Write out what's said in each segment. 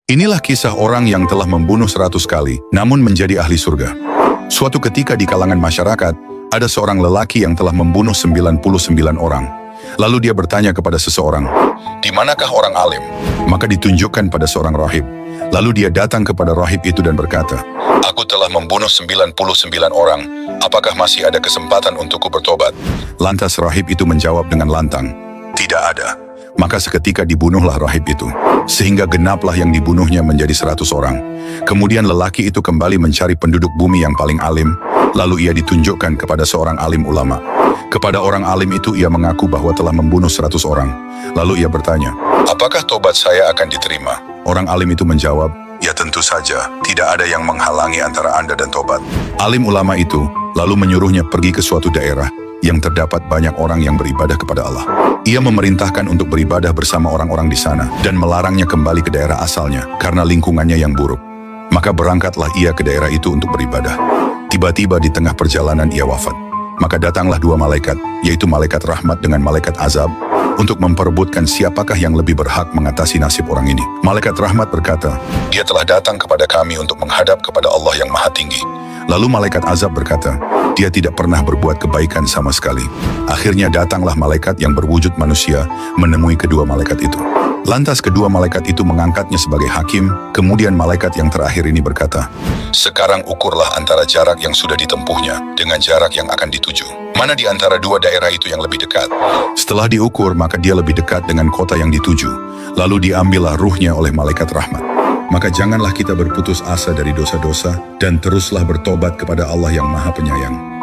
Inilah kisah orang yang telah membunuh 100 kali, namun menjadi ahli surga. Suatu ketika di kalangan masyarakat, ada seorang lelaki yang telah membunuh 99 orang. Lalu dia bertanya kepada seseorang, "Di manakah orang alim?" Maka ditunjukkan pada seorang rahib. Lalu dia datang kepada rahib itu dan berkata, "Aku telah membunuh 99 orang, apakah masih ada kesempatan untukku bertobat?" Lantas rahib itu menjawab dengan lantang, "Tidak ada." Maka seketika dibunuhlah rahib itu, sehingga genaplah yang dibunuhnya menjadi 100 orang. Kemudian lelaki itu kembali mencari penduduk bumi yang paling alim, lalu ia ditunjukkan kepada seorang alim ulama. Kepada orang alim itu ia mengaku bahwa telah membunuh 100 orang. Lalu ia bertanya, "Apakah tobat saya akan diterima?" Orang alim itu menjawab, "Ya tentu saja, tidak ada yang menghalangi antara Anda dan tobat." Alim ulama itu lalu menyuruhnya pergi ke suatu daerah yang terdapat banyak orang yang beribadah kepada Allah. Ia memerintahkan untuk beribadah bersama orang-orang di sana dan melarangnya kembali ke daerah asalnya karena lingkungannya yang buruk. Maka berangkatlah ia ke daerah itu untuk beribadah. Tiba-tiba di tengah perjalanan ia wafat. Maka datanglah dua malaikat, yaitu malaikat rahmat dengan malaikat azab, untuk memperebutkan siapakah yang lebih berhak mengatasi nasib orang ini. Malaikat rahmat berkata, "Dia telah datang kepada kami untuk menghadap kepada Allah yang Maha Tinggi." Lalu malaikat azab berkata, "Dia tidak pernah berbuat kebaikan sama sekali." Akhirnya datanglah malaikat yang berwujud manusia menemui kedua malaikat itu. Lantas kedua malaikat itu mengangkatnya sebagai hakim. Kemudian malaikat yang terakhir ini berkata, "Sekarang ukurlah antara jarak yang sudah ditempuhnya dengan jarak yang akan dituju. Mana di antara dua daerah itu yang lebih dekat?" Setelah diukur, maka dia lebih dekat dengan kota yang dituju. Lalu diambillah ruhnya oleh malaikat rahmat. Maka janganlah kita berputus asa dari dosa-dosa dan teruslah bertobat kepada Allah yang Maha Penyayang.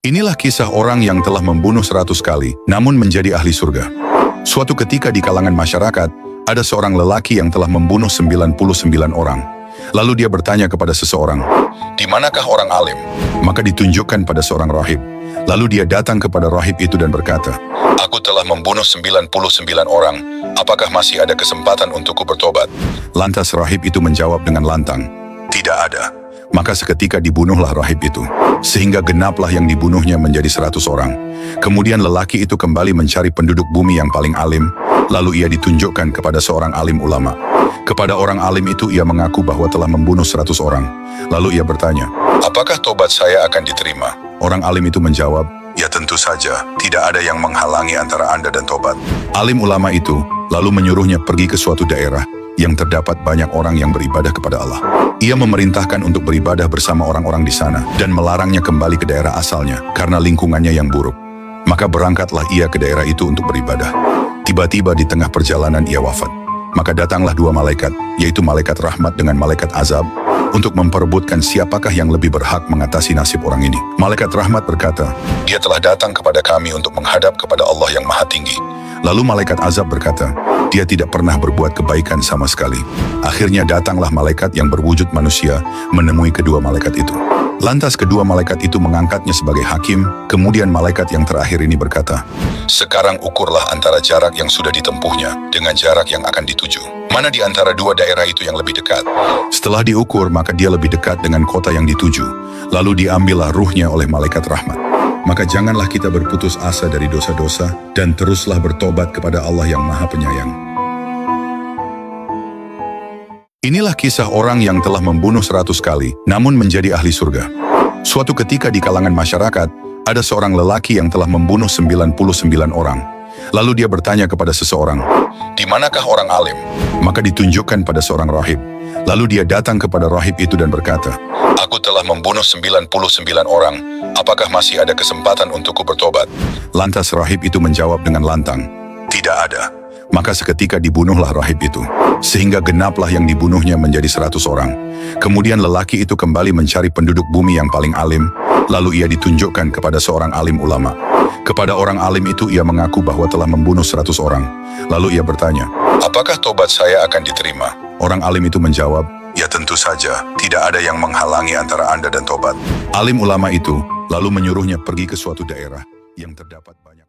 Inilah kisah orang yang telah membunuh 100 kali, namun menjadi ahli surga. Suatu ketika di kalangan masyarakat, ada seorang lelaki yang telah membunuh 99 orang. Lalu dia bertanya kepada seseorang, "Di manakah orang alim?" Maka ditunjukkan pada seorang rahib. Lalu dia datang kepada rahib itu dan berkata, "Aku telah membunuh 99 orang, apakah masih ada kesempatan untukku bertobat?" Lantas rahib itu menjawab dengan lantang, "Tidak ada." Maka seketika dibunuhlah rahib itu, sehingga genaplah yang dibunuhnya menjadi 100 orang. Kemudian lelaki itu kembali mencari penduduk bumi yang paling alim, lalu ia ditunjukkan kepada seorang alim ulama. Kepada orang alim itu ia mengaku bahwa telah membunuh 100 orang. Lalu ia bertanya, "Apakah tobat saya akan diterima?" Orang alim itu menjawab, "Ya tentu saja, tidak ada yang menghalangi antara Anda dan tobat." Alim ulama itu lalu menyuruhnya pergi ke suatu daerah yang terdapat banyak orang yang beribadah kepada Allah. Ia memerintahkan untuk beribadah bersama orang-orang di sana dan melarangnya kembali ke daerah asalnya karena lingkungannya yang buruk. Maka berangkatlah ia ke daerah itu untuk beribadah. Tiba-tiba di tengah perjalanan ia wafat. Maka datanglah dua malaikat, yaitu malaikat rahmat dengan malaikat azab, untuk memperebutkan siapakah yang lebih berhak mengatasi nasib orang ini. Malaikat rahmat berkata, "Dia telah datang kepada kami untuk menghadap kepada Allah yang Maha Tinggi." Lalu malaikat azab berkata, "Dia tidak pernah berbuat kebaikan sama sekali." Akhirnya datanglah malaikat yang berwujud manusia menemui kedua malaikat itu. Lantas kedua malaikat itu mengangkatnya sebagai hakim. Kemudian malaikat yang terakhir ini berkata, "Sekarang ukurlah antara jarak yang sudah ditempuhnya dengan jarak yang akan dituju. Mana di antara dua daerah itu yang lebih dekat?" Setelah diukur, maka dia lebih dekat dengan kota yang dituju. Lalu diambillah ruhnya oleh malaikat rahmat. Maka janganlah kita berputus asa dari dosa-dosa dan teruslah bertobat kepada Allah yang Maha Penyayang. Inilah kisah orang yang telah membunuh 100 kali, namun menjadi ahli surga. Suatu ketika di kalangan masyarakat, ada seorang lelaki yang telah membunuh 99 orang. Lalu dia bertanya kepada seseorang, "Di manakah orang alim?" Maka ditunjukkan pada seorang rahib. Lalu dia datang kepada rahib itu dan berkata, "Aku telah membunuh 99 orang, apakah masih ada kesempatan untukku bertobat?" Lantas rahib itu menjawab dengan lantang, "Tidak ada." Maka seketika dibunuhlah rahib itu, sehingga genaplah yang dibunuhnya menjadi 100 orang. Kemudian lelaki itu kembali mencari penduduk bumi yang paling alim, lalu ia ditunjukkan kepada seorang alim ulama. Kepada orang alim itu ia mengaku bahwa telah membunuh 100 orang. Lalu ia bertanya, "Apakah tobat saya akan diterima?" Orang alim itu menjawab, "Ya tentu saja, tidak ada yang menghalangi antara Anda dan tobat." Alim ulama itu lalu menyuruhnya pergi ke suatu daerah yang terdapat banyak